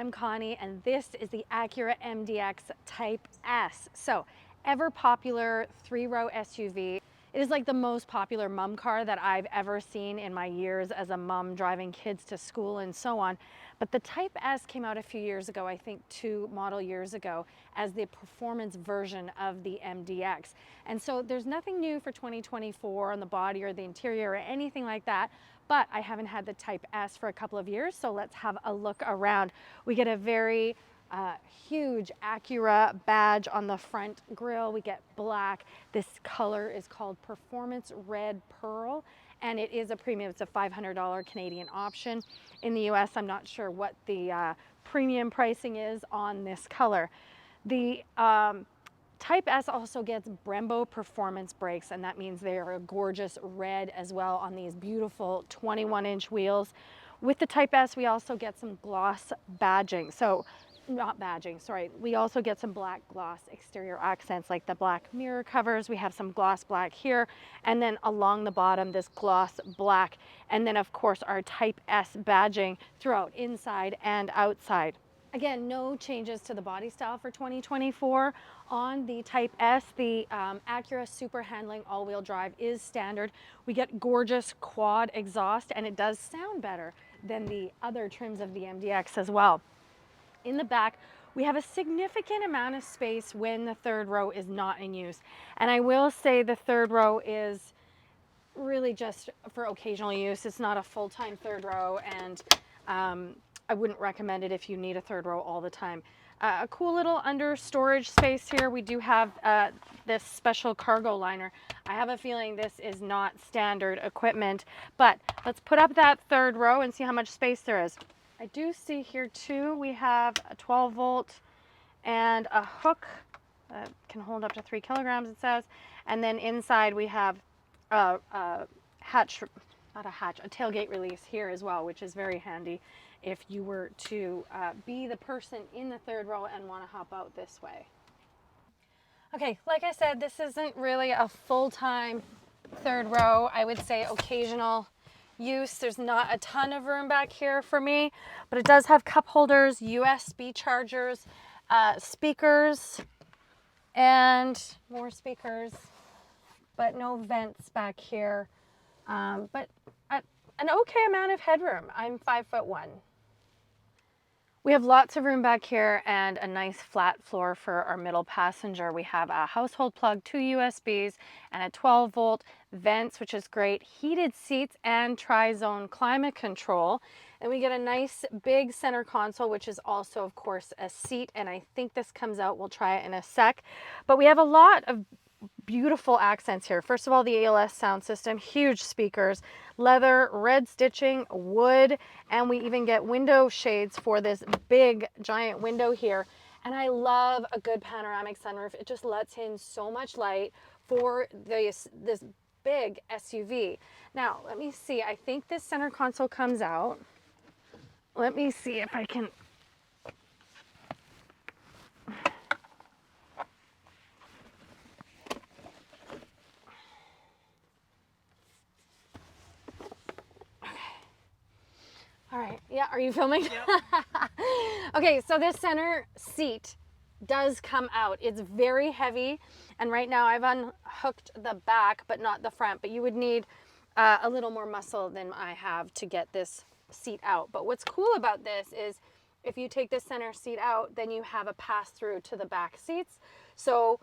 I'm Connie, and this is the Acura MDX Type S. So, ever popular 3-row SUV. It is like the most popular mom car that I've ever seen in my years as a mom driving kids to school and so on. But the Type S came out a few years ago, I think 2 model years ago, as the performance version of the MDX. And so there's nothing new for 2024 on the body or the interior or anything like that. But I haven't had the Type S for a couple of years, so let's have a look around. We get a very huge Acura badge on the front grille. We get black. This color is called Performance Red Pearl, and it is a premium. It's a $500 Canadian option. In the US, I'm not sure what the premium pricing is on this color. The Type S also gets Brembo performance brakes, and that means they are a gorgeous red as well on these beautiful 21-inch wheels. With the Type S, we also get some gloss badging. So, not badging, sorry. We also get some black gloss exterior accents like the black mirror covers. We have some gloss black here, and then along the bottom, this gloss black. And then, of course, our Type S badging throughout inside and outside. Again, no changes to the body style for 2024. On the Type S, the Acura Super Handling all-wheel drive is standard. We get gorgeous quad exhaust, and it does sound better than the other trims of the MDX as well. In the back, we have a significant amount of space when the third row is not in use. And I will say the third row is really just for occasional use. It's not a full-time third row, and I wouldn't recommend it if you need a third row all the time. A cool little under storage space here. We do have this special cargo liner. I have a feeling this is not standard equipment, but let's put up that third row and see how much space there is. I do see here too, we have a 12 volt and a hook that can hold up to 3 kilograms, it says. And then inside we have a tailgate release here as well, which is very handy if you were to be the person in the third row and want to hop out this way. Okay, like I said, this isn't really a full-time third row. I would say occasional use. There's not a ton of room back here for me, but it does have cup holders, USB chargers, speakers, and more speakers, but no vents back here. But an okay amount of headroom. I'm 5'1". We have lots of room back here and a nice flat floor for our middle passenger. We have a household plug, 2 USBs, and a 12 volt vents, which is great. Heated seats and tri-zone climate control. And we get a nice big center console, which is also, of course, a seat. And I think this comes out. We'll try it in a sec. But we have a lot of beautiful accents here. First of all, the ALS sound system, huge speakers, leather, red stitching, wood, and we even get window shades for this big giant window here. And I love a good panoramic sunroof. It just lets in so much light for this big SUV. Now, let me see. I think this center console comes out. Let me see if I can. All right, yeah, are you filming? Yep. Okay, so this center seat does come out. It's very heavy, and right now I've unhooked the back, but not the front, but you would need a little more muscle than I have to get this seat out. But what's cool about this is if you take this center seat out, then you have a pass-through to the back seats, so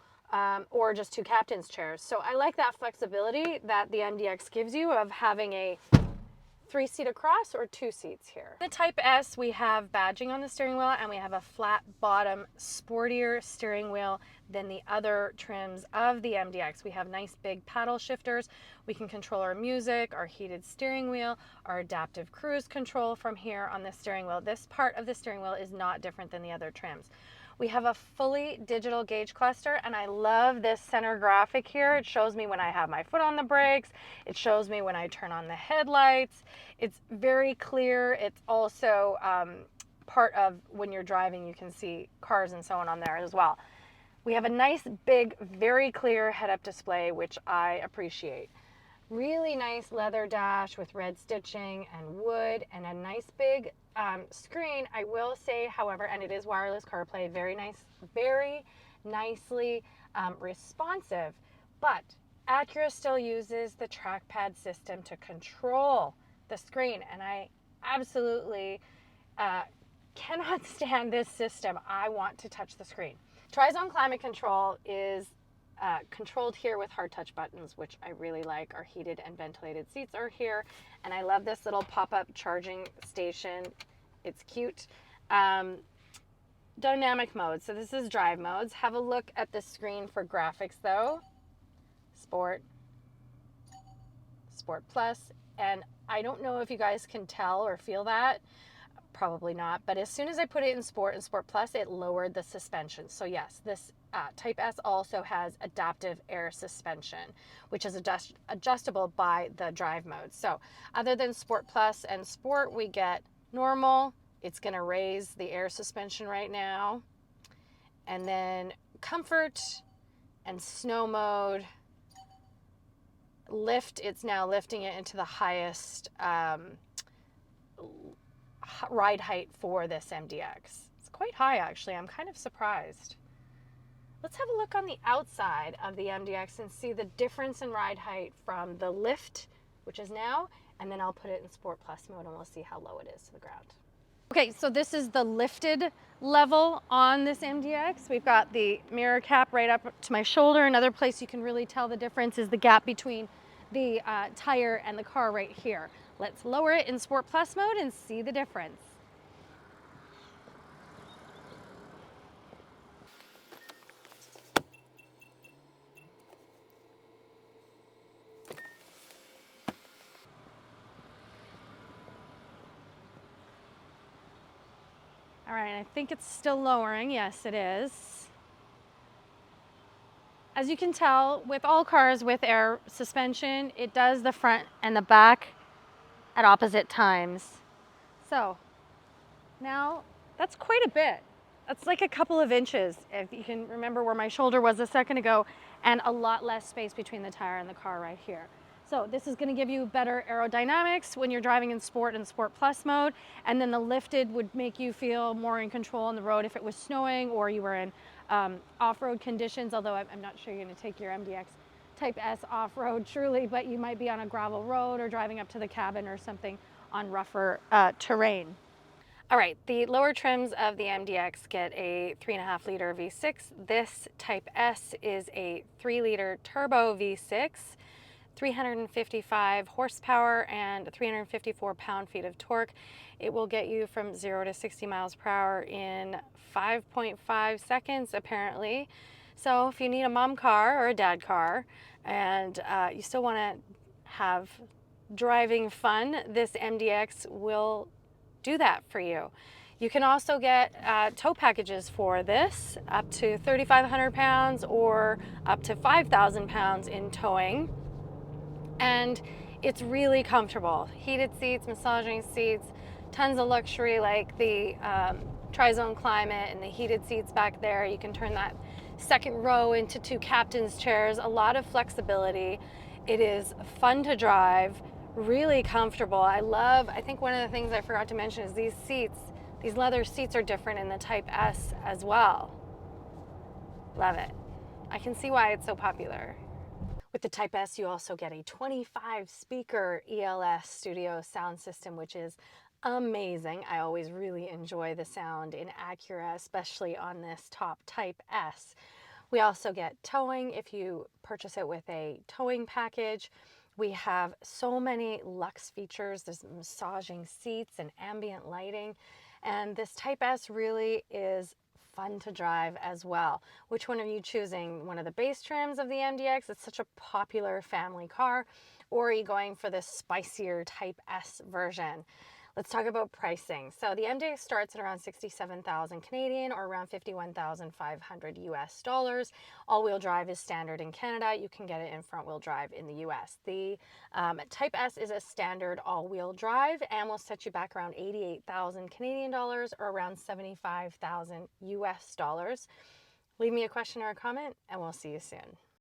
or just 2 captain's chairs. So I like that flexibility that the MDX gives you of having a 3-seat across or 2 seats here. The Type S, we have badging on the steering wheel, and we have a flat bottom, sportier steering wheel than the other trims of the MDX. We have nice big paddle shifters. We can control our music, our heated steering wheel, our adaptive cruise control from here on the steering wheel. This part of the steering wheel is not different than the other trims. We have a fully digital gauge cluster, and I love this center graphic here. It shows me when I have my foot on the brakes. It shows me when I turn on the headlights. It's very clear. It's also part of when you're driving, you can see cars and so on there as well. We have a nice, big, very clear head-up display, which I appreciate. Really nice leather dash with red stitching and wood, and a nice big screen. I will say, however, and it is wireless CarPlay, very nice, very nicely responsive, but Acura still uses the trackpad system to control the screen, and I absolutely cannot stand this system. I want to touch the screen. Tri-zone climate control is controlled here with hard touch buttons, which I really like. Our heated and ventilated seats are here, and I love this little pop-up charging station. It's cute. Dynamic mode. So this is drive modes. Have a look at the screen for graphics though. Sport, Sport Plus, and I don't know if you guys can tell or feel that. Probably not, but as soon as I put it in Sport and Sport Plus, it lowered the suspension. So yes, this Type S also has adaptive air suspension, which is adjustable by the drive mode. So other than Sport Plus and Sport, we get normal. It's going to raise the air suspension right now. And then comfort and snow mode. Lift, it's now lifting it into the highest ride height for this MDX. It's quite high actually. I'm kind of surprised. Let's have a look on the outside of the MDX and see the difference in ride height from the lift, which is now, and then I'll put it in Sport Plus mode and we'll see how low it is to the ground. Okay, so this is the lifted level on this MDX. We've got the mirror cap right up to my shoulder. Another place you can really tell the difference is the gap between the tire and the car right here. Let's lower it in Sport Plus mode and see the difference. All right, I think it's still lowering. Yes, it is. As you can tell, with all cars with air suspension, it does the front and the back at opposite times. So now that's quite a bit. That's like a couple of inches, if you can remember where my shoulder was a second ago, and a lot less space between the tire and the car right here. So this is going to give you better aerodynamics when you're driving in Sport and Sport Plus mode, and then the lifted would make you feel more in control on the road if it was snowing or you were in off-road conditions, although I'm not sure you're going to take your MDX Type S off-road truly, but you might be on a gravel road or driving up to the cabin or something on rougher terrain. All right, the lower trims of the MDX get a 3.5 liter V6. This Type S is a 3-liter turbo V6, 355 horsepower and 354 pound-feet of torque. It will get you from 0 to 60 miles per hour in 5.5 seconds, apparently. So if you need a mom car or a dad car and you still want to have driving fun, this MDX will do that for you. You can also get tow packages for this, up to 3,500 pounds or up to 5,000 pounds in towing. And it's really comfortable. Heated seats, massaging seats, tons of luxury like the tri-zone climate and the heated seats back there. You can turn that second row into 2 captain's chairs, a lot of flexibility. It is fun to drive, really comfortable. I think one of the things I forgot to mention is these seats, these leather seats are different in the Type S as well. Love it. I can see why it's so popular. With the Type S, you also get a 25 speaker ELS studio sound system, which is amazing. I always really enjoy the sound in Acura, especially on this top Type S. We also get towing if you purchase it with a towing package. We have so many luxe features. There's massaging seats and ambient lighting. And this Type S really is fun to drive as well. Which one are you choosing? One of the base trims of the MDX? It's such a popular family car. Or are you going for the spicier Type S version? Let's talk about pricing. So the MDX starts at around 67,000 Canadian or around 51,500 US dollars. All-wheel drive is standard in Canada. You can get it in front-wheel drive in the US. The Type S is a standard all-wheel drive and will set you back around 88,000 Canadian dollars or around 75,000 US dollars. Leave me a question or a comment and we'll see you soon.